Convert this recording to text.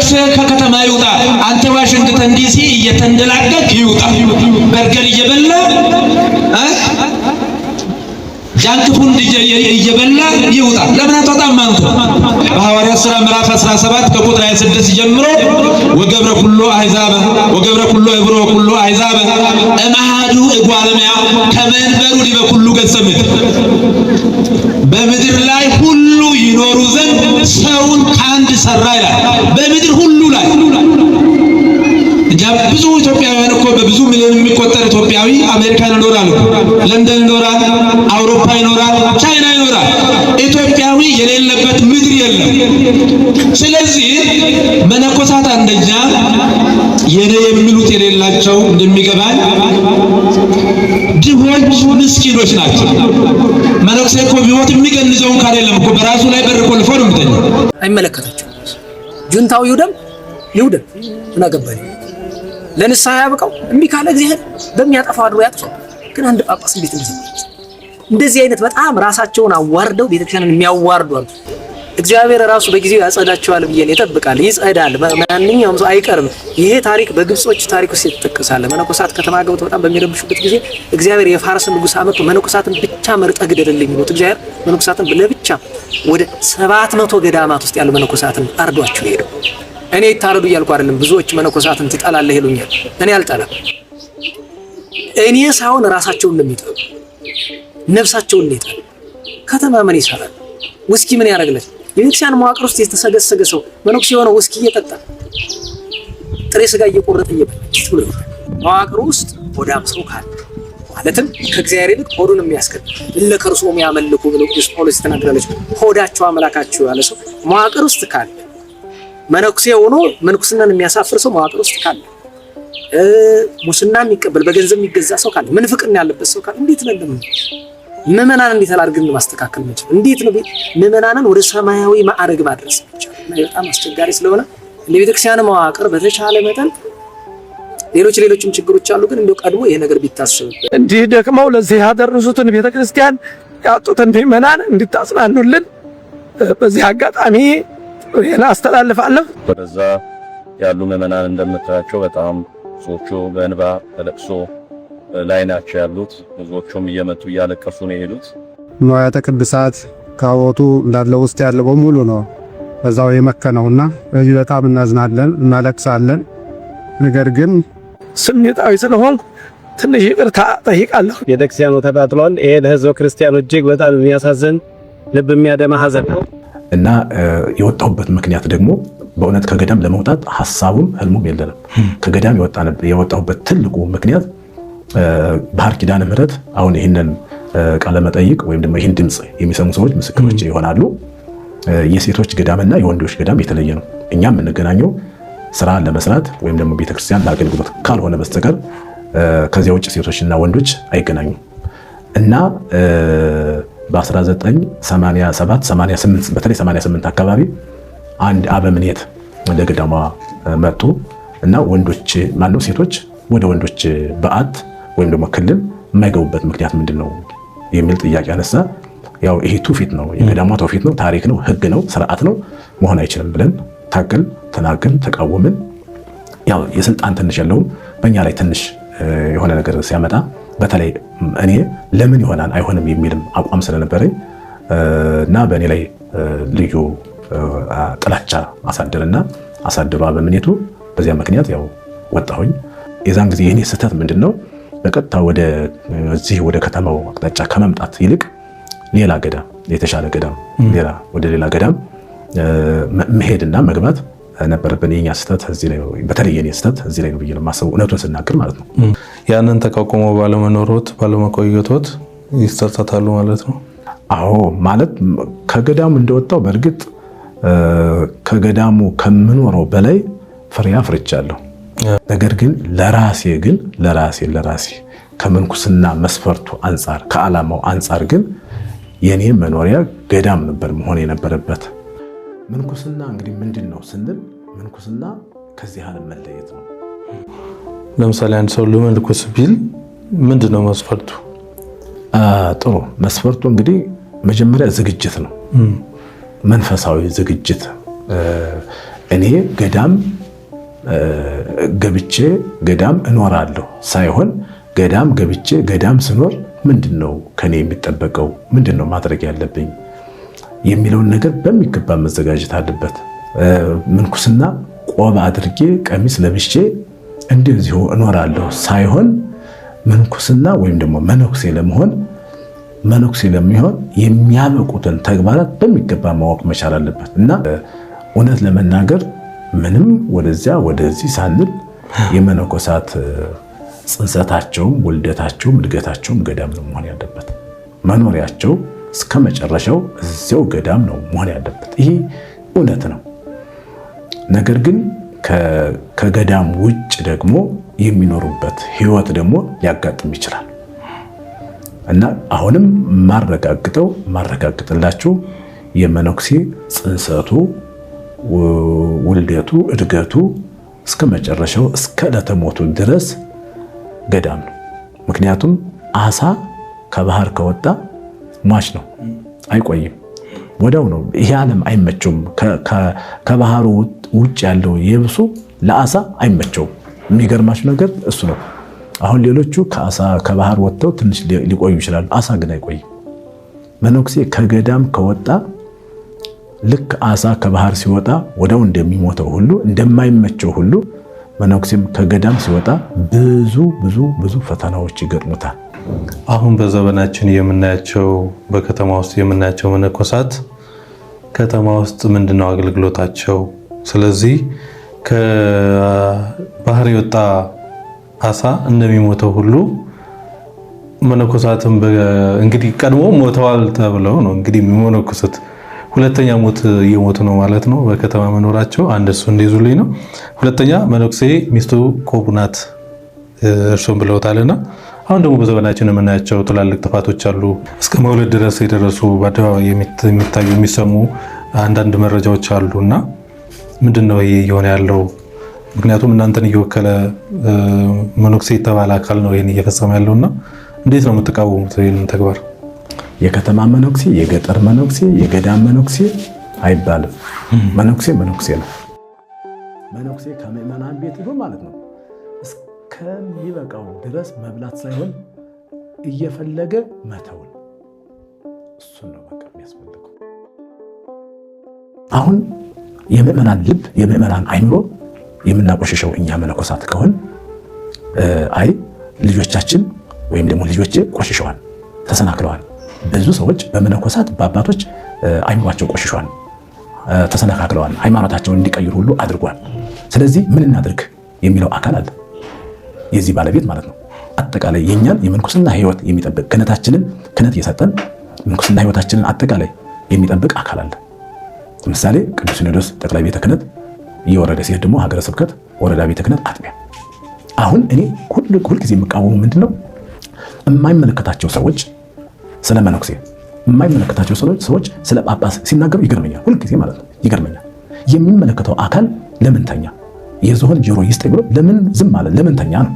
ነፍስ ከከተማ ይውጣ። አንተ ዋሽንግተን ዲሲ እየተንደላቀቅ ይውጣ። በርገር እየበላ ጃንክ ፉድ እየበላ ይውጣ። ለምን አትወጣም አንተ? በሐዋርያት ሥራ ምዕራፍ 17 ከቁጥር 26 ጀምሮ ወገብረ ኩሉ አሕዛብ ወገብረ ኩሉ ዕብሮ ኩሉ አሕዛብ እምአሐዱ እጓለሚያ ከመንበሩ ዲበ ኩሉ ገጸ ምድር በምድር ላይ ሁሉ ይኖሩ ዘንድ ሰውን ከአንድ ሰራ ይላል። በምድር ሁሉ ላይ ብዙ ኢትዮጵያውያን እኮ በብዙ ሚሊዮን የሚቆጠር ኢትዮጵያዊ አሜሪካን ይኖራል፣ ለንደን ይኖራል፣ አውሮፓ ይኖራል፣ ቻይና ይኖራል። ኢትዮጵያዊ የሌለበት ምድር የለም። ስለዚህ መነኮሳት አንደኛ የኔ የሚሉት የሌላቸው እንደሚገባኝ ድሆች ምስኪኖች ናቸው። መነኩሴ እኮ ቢሞት የሚገንዘውን ካሌለም እኮ በራሱ ላይ በር ቆልፎ ነው የሚተኛው። አይመለከታቸውም። ጁንታው ይውደም ምን አገባኝ? ለንስሐ ያብቃው። እምቢ ካለ እግዚአብሔር በሚያጠፋው አድሮ ያጥፋው። ግን አንድ ጳጳስ እንዴት እንደዚህ አይነት በጣም ራሳቸውን አዋርደው ቤተክርስቲያንን የሚያዋርዱ አሉ። እግዚአብሔር ራሱ በጊዜው ያጸዳቸዋል ብዬ ይጠብቃል። ይጸዳል። ማንኛውም ሰው አይቀርም። ይሄ ታሪክ በግብጾች ታሪክ ውስጥ ይተከሳል። መነኮሳት ከተማ ገብተው በጣም በሚረብሹበት ጊዜ እግዚአብሔር የፋርስን ንጉስ አመጡ። መነኮሳትን ብቻ መርጠ ግደልልኝ ነው እግዚአብሔር። መነኮሳትን ለብቻ ወደ 700 ገዳማት ውስጥ ያሉ መነኮሳትን አርዷቸው ሄደው እኔ ይታረዱ እያልኩ አይደለም። ብዙዎች መነኮሳትን ትጠላለህ ይሉኛል። እኔ አልጠላም። እኔ ሳይሆን ራሳቸውን እንደሚጠሉ ነፍሳቸውን ይጠሉ። ከተማ ምን ይሰራል? ውስኪ ምን ያደርግለት? የቤተክርስቲያን መዋቅር ውስጥ የተሰገሰገ ሰው መነኩሴ የሆነ ውስኪ እየጠጣ ጥሬ ስጋ እየቆረጠ እየበላ መዋቅር ውስጥ ሆዳም ሰው ካለ ማለትም ከእግዚአብሔር ይልቅ ሆዱን የሚያስከትል ለከርሶም ያመልኩ ብለው ቅዱስ ጳውሎስ ተናግሯለች። ሆዳቸው አምላካቸው ያለ ሰው መዋቅር ውስጥ ካለ መነኩሴ ሆኖ መንኩስናን የሚያሳፍር ሰው መዋቅር ውስጥ ካለ ሙስናን የሚቀበል በገንዘብ የሚገዛ ሰው ካለ ምንፍቅና ያለበት ሰው ካለ እንዴት ነው ምዕመናን እንዴት አድርገን ማስተካከል እንችላለን? እንዴት ነው ምዕመናንን ወደ ሰማያዊ ማዕረግ ማድረስ እንችላለን? በጣም አስቸጋሪ ስለሆነ እንደ ቤተክርስቲያን መዋቅር በተቻለ መጠን ሌሎችም ችግሮች አሉ። ግን እንደው ቀድሞ ይሄ ነገር ቢታሰብበት እንዲህ ደክመው ለዚህ ያደረሱትን ቤተክርስቲያን ያጡትን ምዕመናን እንድታጽናኑልን በዚህ አጋጣሚ ይሄን አስተላልፋለሁ። ወደዛ ያሉ ምዕመናን እንደምታያቸው በጣም ብዙዎቹ በእንባ ተለቅሶ ላይ ናቸው ያሉት። ብዙዎቹም እየመጡ እያለቀሱ ነው የሄዱት። ንዋያተ ቅድሳት ካቦቱ እንዳለ ውስጥ ያለው በሙሉ ነው በዛው የመከነውና በዚህ በጣም እናዝናለን፣ እናለቅሳለን። ነገር ግን ስሜታዊ ስለሆንኩ ትንሽ ይቅርታ ጠይቃለሁ። ቤተክርስቲያኑ ተቃጥሏል። ይሄ ለሕዝበ ክርስቲያኑ እጅግ በጣም የሚያሳዝን ልብ የሚያደማ ሐዘን ነው እና የወጣሁበት ምክንያት ደግሞ በእውነት ከገዳም ለመውጣት ሐሳቡም ህልሙም የለንም። ከገዳም የወጣሁበት ትልቁ ምክንያት ባህር ኪዳነ ምሕረት አሁን ይሄንን ቃለ መጠይቅ ወይም ደግሞ ይሄን ድምጽ የሚሰሙ ሰዎች ምስክሮች ይሆናሉ። የሴቶች ገዳምና የወንዶች ገዳም የተለየ ነው። እኛ የምንገናኘው ስራ ለመስራት ወይም ደግሞ ቤተክርስቲያን ለአገልግሎት ካልሆነ በስተቀር ከዚያ ውጭ ሴቶችና ወንዶች አይገናኙም እና በ1987 88 በተለይ 88 አካባቢ አንድ አበምኔት ወደ ገዳሟ መጡ እና ወንዶች ማነው ሴቶች ወደ ወንዶች በዓት ወይም ደግሞ ክልል የማይገቡበት ምክንያት ምንድነው የሚል ጥያቄ አነሳ። ያው ይሄ ትውፊት ነው፣ የገዳሟ ትውፊት ነው፣ ታሪክ ነው፣ ህግ ነው፣ ስርዓት ነው፣ መሆን አይችልም ብለን ታገል ተናገን ተቃወምን። ያው የስልጣን ትንሽ ያለው በእኛ ላይ ትንሽ የሆነ ነገር ሲያመጣ በተለይ እኔ ለምን ይሆናል አይሆንም የሚልም አቋም ስለነበረኝ እና በእኔ ላይ ልዩ ጥላቻ አሳደረና አሳደሩ አበምኔቱ። በዚያ ምክንያት ያው ወጣሁኝ። የዛን ጊዜ የኔ ስህተት ምንድነው በቀጥታ ወደ ከተማው አቅጣጫ ከመምጣት ይልቅ ሌላ ገዳም የተሻለ ገዳም ወደ ሌላ ገዳም መሄድና መግባት ነበረብን። የኛ ስህተት እዚህ ላይ ነው፣ በተለይ የኔ ስህተት እዚህ ላይ ነው ብዬ ነው የማስበው፣ እውነቱን ስናገር ማለት ነው። ያንን ተቋቁሞ ባለመኖሮት ባለመቆየቶት ይስተታታሉ ማለት ነው። አዎ ማለት ከገዳሙ እንደወጣው በእርግጥ ከገዳሙ ከምኖረው በላይ ፍሬ አፍርቻለሁ። ነገር ግን ለራሴ ከምንኩስና መስፈርቱ አንፃር ከዓላማው አንፃር ግን የኔ መኖሪያ ገዳም ነበር መሆን የነበረበት። ምንኩስና እንግዲህ ምንድነው ስንል ምንኩስና ከዚህ ዓለም መለየት ነው። ለምሳሌ አንድ ሰው ለመልኩስ ቢል ምንድነው መስፈርቱ? ጥሩ መስፈርቱ እንግዲህ መጀመሪያ ዝግጅት ነው። መንፈሳዊ ዝግጅት እኔ ገዳም ገብቼ ገዳም እኖራለሁ ሳይሆን ገዳም ገብቼ ገዳም ስኖር ምንድነው ከኔ የሚጠበቀው? ምንድነው ማድረግ ያለብኝ የሚለውን ነገር በሚገባ መዘጋጀት አለበት። ምንኩስና ቆብ አድርጌ ቀሚስ ለብሼ እንደዚሁ እኖራለሁ ሳይሆን ምንኩስና ወይም ደግሞ መነኩሴ ለሚሆን የሚያበቁትን ተግባራት በሚገባ ማወቅ መቻል አለበት እና እውነት ለመናገር ምንም ወደዚያ ወደዚህ ሳንል የመነኮሳት ጽንሰታቸውም ውልደታቸውም እድገታቸውም ገዳም ነው መሆን ያለበት። መኖሪያቸው እስከ መጨረሻው እዚያው ገዳም ነው መሆን ያለበት። ይሄ እውነት ነው። ነገር ግን ከገዳም ውጭ ደግሞ የሚኖሩበት ህይወት ደግሞ ሊያጋጥም ይችላል እና አሁንም ማረጋግጥላችሁ የመነኩሴ ጽንሰቱ ውልደቱ እድገቱ እስከ መጨረሻው እስከ ዕለተ ሞቱ ድረስ ገዳም ነው። ምክንያቱም አሳ ከባህር ከወጣ ሟች ነው፣ አይቆይም፣ ወዲያው ነው። ይሄ ዓለም አይመቸውም። ከባህሩ ውጭ ያለው የብሱ ለአሳ አይመቸውም። የሚገርማችሁ ነገር እሱ ነው። አሁን ሌሎቹ ከባህር ወጥተው ትንሽ ሊቆዩ ይችላሉ፣ አሳ ግን አይቆይም። መነኩሴ ከገዳም ከወጣ ልክ አሳ ከባህር ሲወጣ ወዲያው እንደሚሞተው ሁሉ እንደማይመቸው ሁሉ መነኩሴም ከገዳም ሲወጣ ብዙ ፈተናዎች ይገጥሙታል። አሁን በዘመናችን የምናያቸው በከተማ ውስጥ የምናያቸው መነኮሳት ከተማ ውስጥ ምንድነው አገልግሎታቸው? ስለዚህ ከባህር የወጣ አሳ እንደሚሞተው ሁሉ መነኮሳትም እንግዲህ ቀድሞ ሞተዋል ተብለው ነው እንግዲህ የሚመነኮሱት። ሁለተኛ ሞት እየሞቱ ነው ማለት ነው በከተማ መኖራቸው። አንድ እሱ እንዲይዙልኝ ነው። ሁለተኛ መነኩሴ ሚስቱ ቆቡ ናት እርሱም ብለውታልና አሁን ደግሞ በዘመናችን የምናያቸው ትላልቅ ጥፋቶች አሉ። እስከ መውለድ ድረስ የደረሱ በአደባባይ የሚታዩ የሚሰሙ አንዳንድ መረጃዎች አሉና ምንድነው ይሄ እየሆነ ያለው? ምክንያቱም እናንተን እየወከለ መነኩሴ የተባለ አካል ነው ይሄን እየፈጸመ ያለውና እንዴት ነው የምትቃወሙት ይሄንን ተግባር? የከተማ መነኩሴ፣ የገጠር መነኩሴ፣ የገዳም መነኩሴ አይባልም። መነኩሴ ነው። መነኩሴ ከምዕመናን ቤት ሄዶ ማለት ነው እስከሚበቃው ድረስ መብላት ሳይሆን እየፈለገ መተውን፣ እሱን ነው በቃ የሚያስፈልገው። አሁን የምዕመናን ልብ የምዕመናን አይምሮ የምናቆሽሸው እኛ መነኮሳት ከሆን አይ ልጆቻችን ወይም ደግሞ ልጆቼ ቆሽሸዋል፣ ተሰናክለዋል። ብዙ ሰዎች በመነኮሳት በአባቶች አይምሯቸው ቆሽሸዋል፣ ተሰናክለዋል፣ ሃይማኖታቸውን እንዲቀይሩ ሁሉ አድርጓል። ስለዚህ ምን እናድርግ የሚለው አካል አለ፣ የዚህ ባለቤት ማለት ነው። አጠቃላይ የኛን የምንኩስና ህይወት የሚጠብቅ ክህነት የሰጠን ምንኩስና ህይወታችንን አጠቃላይ የሚጠብቅ አካል አለ። ለምሳሌ ቅዱስ ሲኖዶስ ጠቅላይ ቤተ ክህነት እየወረደ ሲሄድ ደግሞ ሀገረ ስብከት ወረዳ ቤተ ክህነት አጥቢያ። አሁን እኔ ሁልጊዜ የምቃወሙ ምንድነው የማይመለከታቸው ሰዎች ስለ መነኩሴ የማይመለከታቸው ሰዎች ስለ ጳጳስ ሲናገሩ ይገርመኛል። ሁልጊዜ ማለት ነው ይገርመኛል። የሚመለከተው አካል ለምን ተኛ? የዝሆን ጆሮ ይስጠኝ ብሎ ለምን ዝም አለ? ለምን ተኛ ነው